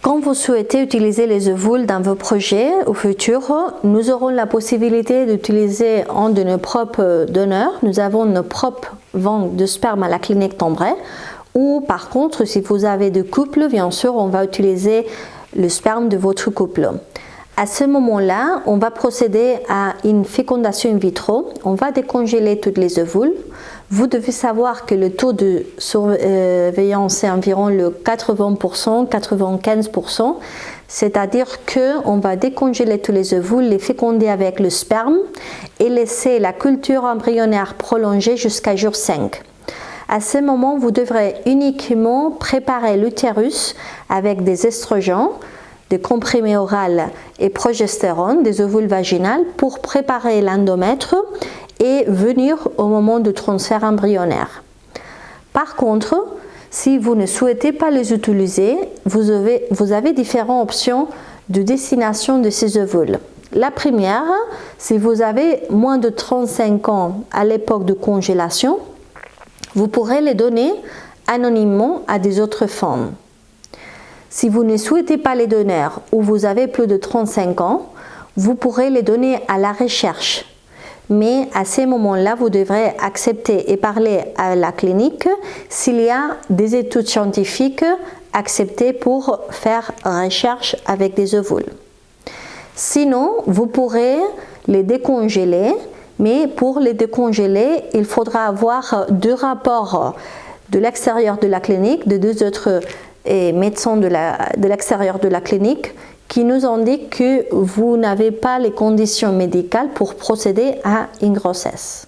Quand vous souhaitez utiliser les ovules dans vos projets au futur, nous aurons la possibilité d'utiliser un de nos propres donneurs. Nous avons nos propres ventes de sperme à la clinique Tombray. Ou par contre, si vous avez deux couples, bien sûr, on va utiliser le sperme de votre couple. À ce moment-là, on va procéder à une fécondation in vitro. On va décongeler toutes les ovules. Vous devez savoir que le taux de surveillance est environ le 80%, 95%. C'est-à-dire qu'on va décongeler tous les ovules, les féconder avec le sperme et laisser la culture embryonnaire prolongée jusqu'à jour 5. À ce moment, vous devrez uniquement préparer l'utérus avec des estrogènes, des comprimés oraux et progestérone, des ovules vaginales pour préparer l'endomètre et venir au moment du transfert embryonnaire. Par contre, si vous ne souhaitez pas les utiliser, vous avez différentes options de destination de ces ovules. La première, si vous avez moins de 35 ans à l'époque de congélation, vous pourrez les donner anonymement à des autres femmes. Si vous ne souhaitez pas les donner ou vous avez plus de 35 ans, vous pourrez les donner à la recherche. Mais à ces moments-là, vous devrez accepter et parler à la clinique s'il y a des études scientifiques acceptées pour faire recherche avec des ovules. Sinon, vous pourrez les décongeler, mais pour les décongeler, il faudra avoir deux rapports de l'extérieur de la clinique, de deux autres médecins de l'extérieur de la clinique qui nous indiquent que vous n'avez pas les conditions médicales pour procéder à une grossesse.